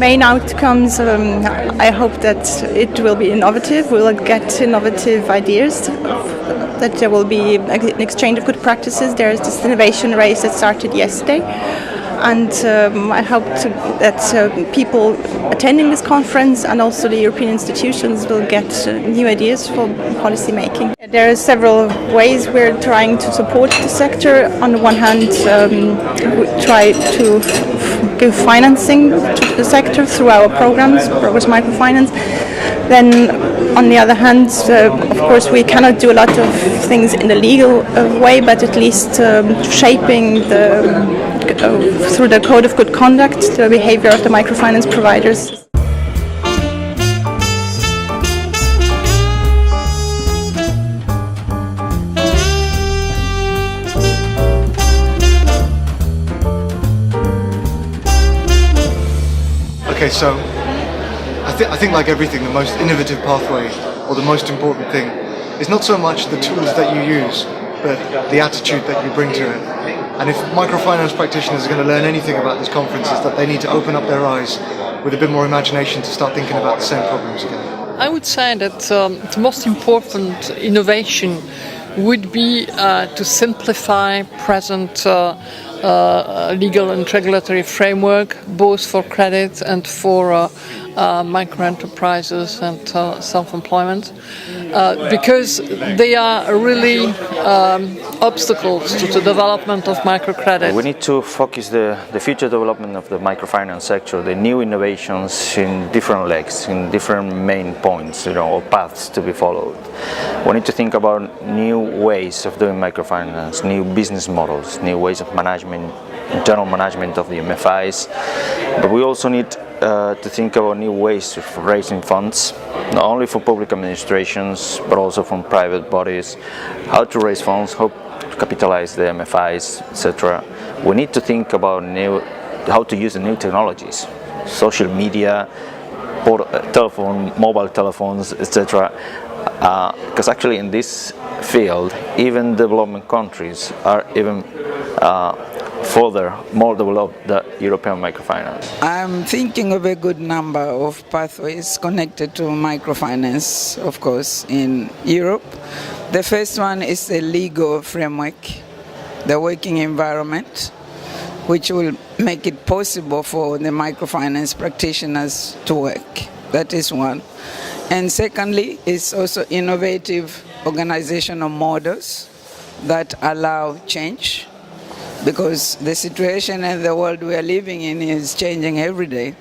main outcomes, I hope that it will be innovative. We will get innovative ideas, that there will be an exchange of good practices. There is this innovation race that started yesterday. And I hope that people attending this conference and also the European institutions will get new ideas for policy making. There are several ways we're trying to support the sector. On the one hand, we try to give financing to the sector through our programs, Progress Microfinance. Then, on the other hand, of course, we cannot do a lot of things in the legal way, but at least shaping through the code of good conduct the behavior of the microfinance providers. Okay, so I think like everything, the most innovative pathway or the most important thing is not so much the tools that you use, but the attitude that you bring to it. And if microfinance practitioners are going to learn anything about this conference, is that they need to open up their eyes with a bit more imagination to start thinking about the same problems again. I would say that the most important innovation would be to simplify present legal and regulatory framework, both for credit and for micro-enterprises and self-employment, because they are really obstacles to the development of microcredit. We need to focus the future development of the microfinance sector, the new innovations in different legs, in different main points, or paths to be followed. We need to think about new ways of doing microfinance, new business models, new ways of management, internal management of the MFIs, but we also need to think about new ways of raising funds, not only for public administrations but also from private bodies, how to raise funds, how to capitalize the MFIs, etc. We need to think about how to use the new technologies, social media, mobile telephones, etc. Because actually in this field, even developing countries are even more developed the European microfinance. I'm thinking of a good number of pathways connected to microfinance, of course, in Europe. The first one is the legal framework, the working environment, which will make it possible for the microfinance practitioners to work. That is one. And secondly, is also innovative organizational models that allow change, because the situation in the world we are living in is changing every day.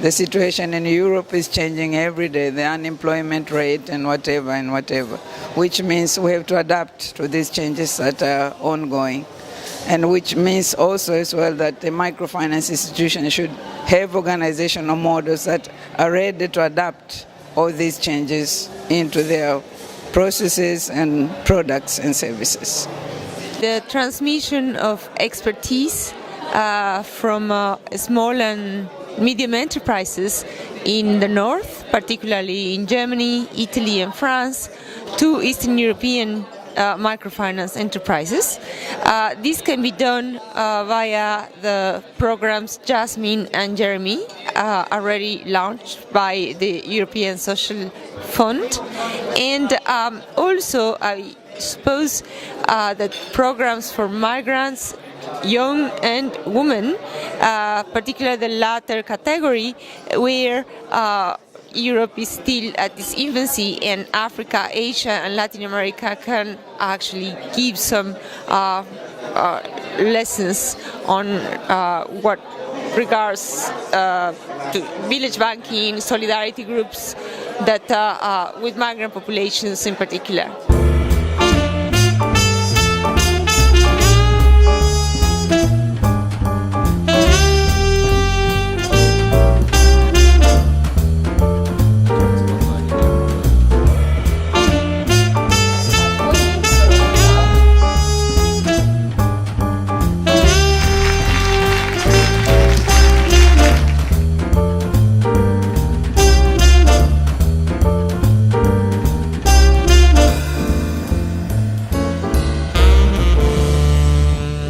The situation in Europe is changing every day, the unemployment rate and whatever, which means we have to adapt to these changes that are ongoing. And which means also as well that the microfinance institution should have organizational models that are ready to adapt all these changes into their processes and products and services. The transmission of expertise from small and medium enterprises in the north, particularly in Germany, Italy and France, to Eastern European microfinance enterprises. This can be done via the programs Jasmine and Jeremy, already launched by the European Social Fund, and also I suppose that programs for migrants, young and women, particularly the latter category, where Europe is still at its infancy, and Africa, Asia and Latin America can actually give some lessons on what regards to village banking, solidarity groups that with migrant populations in particular.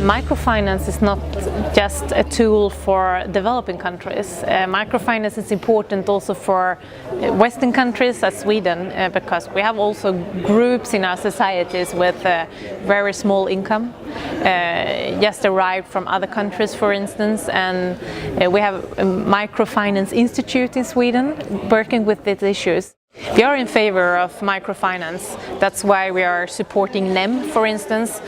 Microfinance is not just a tool for developing countries. Microfinance is important also for Western countries as Sweden, because we have also groups in our societies with very small income, just arrived from other countries, for instance, and we have a microfinance institute in Sweden working with these issues. We are in favor of microfinance. That's why we are supporting EMN, for instance,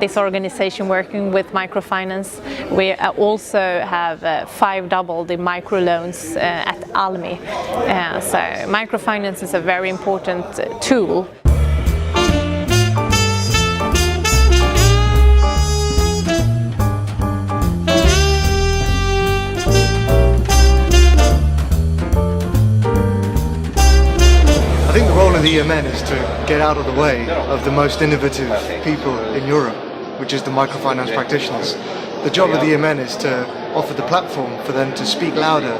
this organization working with microfinance. We also have 5 double the microloans at Almi. So microfinance is a very important tool. I think the role of the EMN is to get out of the way of the most innovative people in Europe, which is the microfinance practitioners. The job of the EMN is to offer the platform for them to speak louder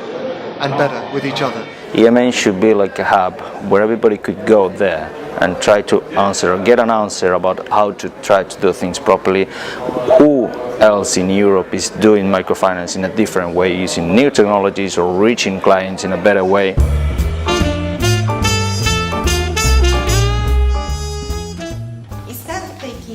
and better with each other. EMN should be like a hub where everybody could go there and try to answer or get an answer about how to try to do things properly. Who else in Europe is doing microfinance in a different way, using new technologies or reaching clients in a better way?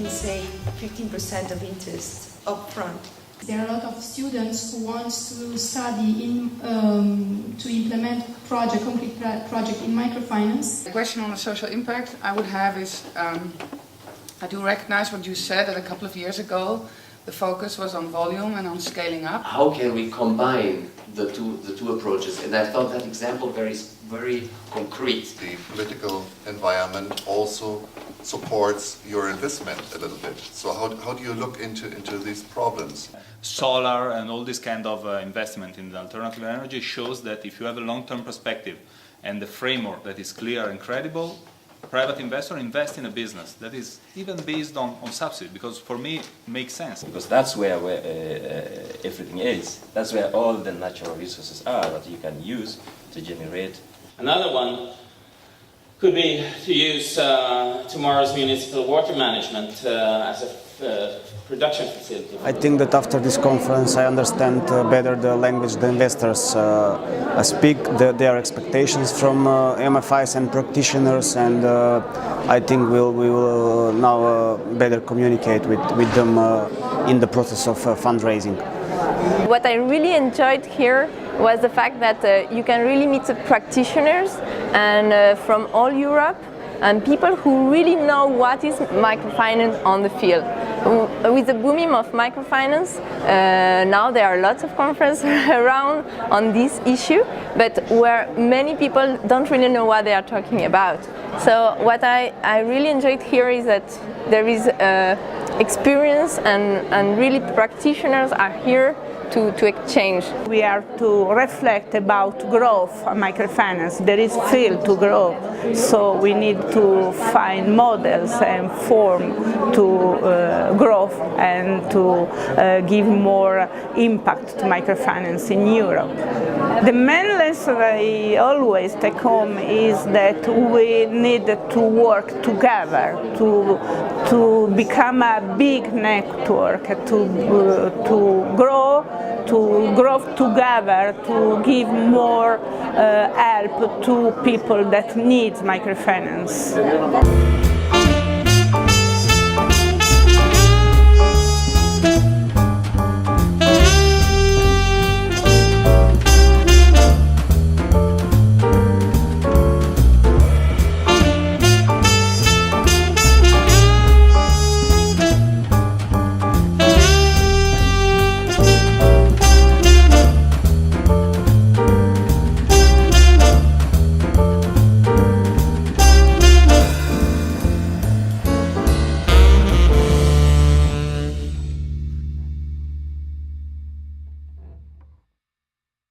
Say 15% of interest up front. There are a lot of students who want to study to implement concrete project in microfinance. The question on the social impact I would have is, I do recognize what you said that a couple of years ago the focus was on volume and on scaling up. How can we combine the two approaches? And I thought that example very concrete. The political environment also supports your investment a little bit. So how do you look into these problems? Solar and all this kind of investment in the alternative energy shows that if you have a long-term perspective and the framework that is clear and credible, private investor invest in a business that is even based on subsidy, because for me it makes sense. Because that's where everything is. That's where all the natural resources are that you can use to generate. Another one could be to use tomorrow's municipal water management as a production facility. I think that after this conference I understand better the language the investors speak, their expectations from MFIs and practitioners, and I think we will now better communicate with them in the process of fundraising. What I really enjoyed here was the fact that you can really meet the practitioners and from all Europe, and people who really know what is microfinance on the field. With the booming of microfinance, now there are lots of conferences around on this issue, but where many people don't really know what they are talking about. So what I really enjoyed here is that there is experience and really practitioners are here to exchange. We are to reflect about growth of microfinance. There is field to grow, so we need to find models and form to growth and to give more impact to microfinance in Europe. The main lesson I always take home is that we need to work together to become a big network, to grow together, to give more help to people that need microfinance.